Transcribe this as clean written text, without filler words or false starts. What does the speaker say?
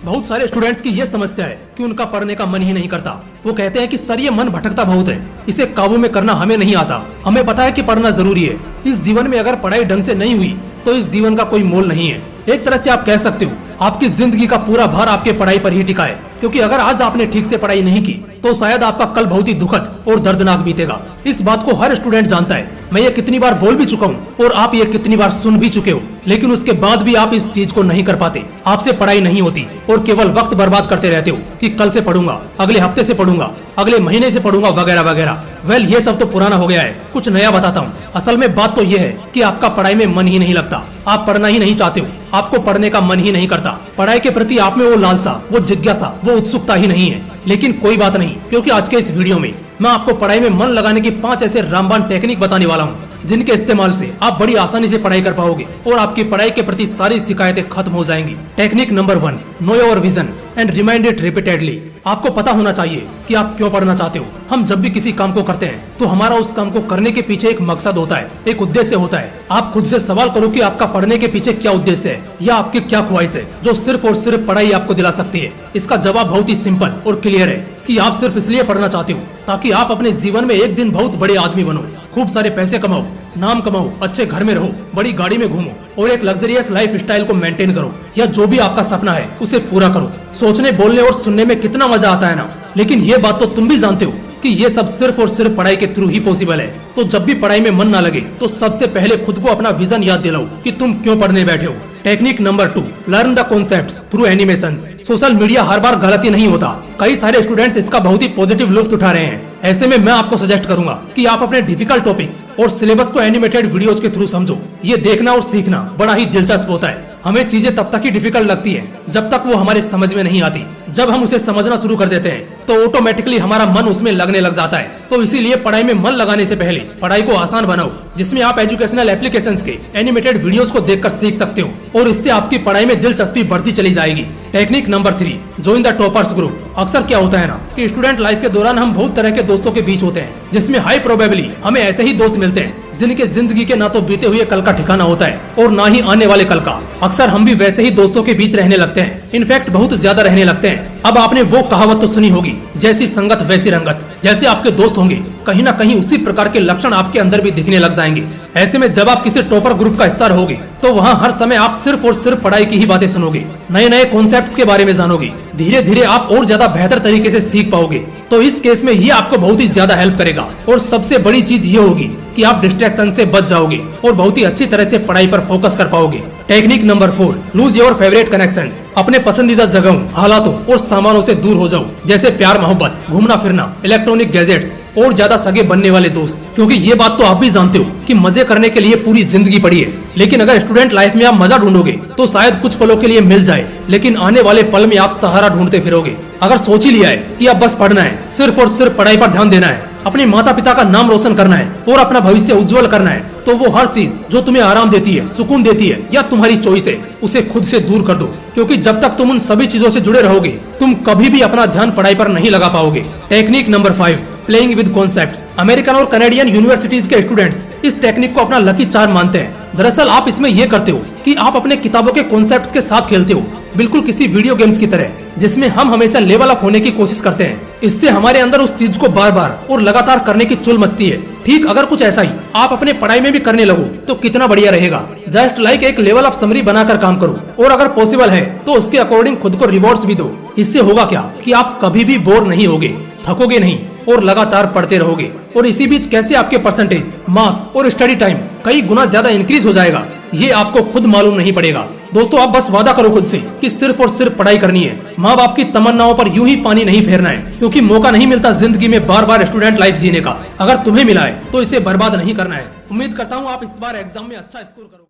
बहुत सारे स्टूडेंट्स की ये समस्या है कि उनका पढ़ने का मन ही नहीं करता। वो कहते हैं कि सर ये मन भटकता बहुत है, इसे काबू में करना हमें नहीं आता। हमें पता है कि पढ़ना जरूरी है। इस जीवन में अगर पढ़ाई ढंग से नहीं हुई तो इस जीवन का कोई मोल नहीं है। एक तरह से आप कह सकते हो आपकी जिंदगी का पूरा भार आपके पढ़ाई पर ही टिका है, क्योंकि अगर आज आपने ठीक से पढ़ाई नहीं की तो शायद आपका कल बहुत ही दुखद और दर्दनाक बीतेगा। इस बात को हर स्टूडेंट जानता है। मैं ये कितनी बार बोल भी चुका हूँ और आप ये कितनी बार सुन भी चुके हो, लेकिन उसके बाद भी आप इस चीज को नहीं कर पाते। आपसे पढ़ाई नहीं होती और केवल वक्त बर्बाद करते रहते हो कि कल से पढ़ूंगा, अगले हफ्ते से पढ़ूंगा, अगले महीने से पढ़ूंगा, वगैरह वगैरह। वेल, ये सब तो पुराना हो गया है। कुछ नया बताता हूँ। असल में बात तो ये है कि आपका पढ़ाई में मन ही नहीं लगता। आप पढ़ना ही नहीं चाहते हो, आपको पढ़ने का मन ही नहीं करता। पढ़ाई के प्रति आप में वो लालसा, वो जिज्ञासा, वो उत्सुकता ही नहीं है। लेकिन कोई बात नहीं, क्योंकि आज के इस वीडियो में मैं आपको पढ़ाई में मन लगाने की 5 ऐसे रामबाण टेक्निक बताने वाला हूँ, जिनके इस्तेमाल से आप बड़ी आसानी से पढ़ाई कर पाओगे और आपकी पढ़ाई के प्रति सारी शिकायतें खत्म हो जाएंगी। Technique number 1, know your vision and remind it repeatedly. आपको पता होना चाहिए कि आप क्यों पढ़ना चाहते हो। हम जब भी किसी काम को करते हैं तो हमारा उस काम को करने के पीछे एक मकसद होता है, एक उद्देश्य होता है। आप खुद से सवाल करो कि आपका पढ़ने के पीछे क्या उद्देश्य है या आपकी क्या ख्वाहिश है जो सिर्फ और सिर्फ पढ़ाई आपको दिला सकती है। इसका जवाब बहुत ही सिंपल और क्लियर है कि आप सिर्फ इसलिए पढ़ना चाहते हो ताकि आप अपने जीवन में एक दिन बहुत बड़े आदमी बनो, खूब सारे पैसे कमाओ, नाम कमाओ, अच्छे घर में रहो, बड़ी गाड़ी में घूमो और एक लग्जरियस लाइफ स्टाइल को मेंटेन करो, या जो भी आपका सपना है उसे पूरा करो। सोचने, बोलने और सुनने में कितना मजा आता है ना। लेकिन ये बात तो तुम भी जानते हो कि ये सब सिर्फ और सिर्फ पढ़ाई के थ्रू ही पॉसिबल है। तो जब भी पढ़ाई में मन ना लगे तो सबसे पहले खुद को अपना विजन याद दिलाओ कि तुम क्यों पढ़ने बैठे हो। Technique number 2, learn the concepts through animations. Social media हर बार गलती नहीं होता। कई सारे स्टूडेंट्स इसका बहुत ही पॉजिटिव लुत्फ उठा रहे हैं। ऐसे में मैं आपको सजेस्ट करूंगा कि आप अपने डिफिकल्ट टॉपिक्स और सिलेबस को एनिमेटेड वीडियोज के थ्रू समझो। ये देखना और सीखना बड़ा ही दिलचस्प होता है। हमें चीजें तब तक ही डिफिकल्ट लगती है जब तक वो हमारे समझ में नहीं आती। जब हम उसे समझना शुरू कर देते हैं तो ऑटोमेटिकली हमारा मन उसमें लगने लग जाता है। तो इसीलिए पढ़ाई में मन लगाने से पहले पढ़ाई को आसान बनाओ, जिसमें आप एजुकेशनल एप्लीकेशंस के एनिमेटेड वीडियोस को देखकर सीख सकते हो और इससे आपकी पढ़ाई में दिलचस्पी बढ़ती चली जाएगी। Technique number 3, join the toppers group. अक्सर क्या होता है ना कि स्टूडेंट लाइफ के दौरान हम बहुत तरह के दोस्तों के बीच होते हैं, जिसमें हाई प्रोबेबली हमें ऐसे ही दोस्त मिलते हैं जिनके जिंदगी के ना तो बीते हुए कल का ठिकाना होता है और ना ही आने वाले कल का। अक्सर हम भी वैसे ही दोस्तों के बीच रहने लगते हैं, इनफैक्ट बहुत ज्यादा रहने लगते हैं। अब आपने वो कहावत तो सुनी होगी, जैसी संगत वैसी रंगत। जैसे आपके दोस्त होंगे कहीं ना कहीं उसी प्रकार के लक्षण आपके अंदर भी दिखने लग जाएंगे। ऐसे में जब आप किसी टॉपर ग्रुप का हिस्सा रहोगे तो वहाँ हर समय आप सिर्फ और सिर्फ पढ़ाई की ही बातें सुनोगे, नए नए कॉन्सेप्ट्स के बारे में जानोगे। धीरे धीरे आप और ज्यादा बेहतर तरीके से सीख पाओगे। तो इस केस में ये आपको बहुत ही ज्यादा हेल्प करेगा। और सबसे बड़ी चीज ये होगी कि आप डिस्ट्रैक्शन से बच जाओगे और बहुत ही अच्छी तरह से पढ़ाई पर फोकस कर पाओगे। Technique number 4, lose your favourite connections. अपने पसंदीदा जगहों, हालातों और सामानों से दूर हो जाओ, जैसे प्यार, मोहब्बत, घूमना फिरना, इलेक्ट्रॉनिक गैजेट्स और ज्यादा सगे बनने वाले दोस्त। क्योंकि ये बात तो आप भी जानते हो कि मजे करने के लिए पूरी जिंदगी पड़ी है। लेकिन अगर स्टूडेंट लाइफ में आप मजा ढूंढोगे तो शायद कुछ पलों के लिए मिल जाए, लेकिन आने वाले पल में आप सहारा ढूंढते फिरोगे। अगर सोच ही लिया है कि अब बस पढ़ना है, सिर्फ और सिर्फ पढ़ाई पर ध्यान देना है, अपने माता पिता का नाम रोशन करना है और अपना भविष्य उज्जवल करना है, तो वो हर चीज जो तुम्हें आराम देती है, सुकून देती है या तुम्हारी चॉइस है, उसे खुद से दूर कर दो। क्योंकि जब तक तुम उन सभी चीजों से जुड़े रहोगे तुम कभी भी अपना ध्यान पढ़ाई पर नहीं लगा पाओगे। Technique number 5, playing with concepts. American और कनेडियन यूनिवर्सिटीज के स्टूडेंट्स इस टेक्निक को अपना लकी चार्म मानते हैं। दरअसल आप इसमें यह करते हो कि आप अपने किताबों के कॉन्सेप्ट्स के साथ खेलते हो, बिल्कुल किसी वीडियो गेम्स की तरह, जिसमें हम हमेशा लेवल अप होने की कोशिश करते हैं। इससे हमारे अंदर उस चीज को बार बार और लगातार करने की चुल मचती है। ठीक अगर कुछ ऐसा ही आप अपने पढ़ाई में भी करने लगो तो कितना बढ़िया रहेगा। जस्ट लाइक एक लेवल अप समरी बनाकर काम करो और अगर पॉसिबल है तो उसके अकॉर्डिंग खुद को रिवॉर्ड्स भी दो। इससे होगा क्या कि आप कभी भी बोर नहीं होगे, थकोगे नहीं और लगातार पढ़ते रहोगे। और इसी बीच कैसे आपके परसेंटेज, मार्क्स और स्टडी टाइम कई गुना ज्यादा इंक्रीज हो जाएगा, ये आपको खुद मालूम नहीं पड़ेगा। दोस्तों, आप बस वादा करो खुद से कि सिर्फ और सिर्फ पढ़ाई करनी है। माँ बाप की तमन्नाओं पर यूं ही पानी नहीं फेरना है, क्योंकि मौका नहीं मिलता जिंदगी में बार बार स्टूडेंट लाइफ जीने का। अगर तुम्हें मिला है तो इसे बर्बाद नहीं करना है। उम्मीद करता हूँ आप इस बार एग्जाम में अच्छा स्कोर करोगे।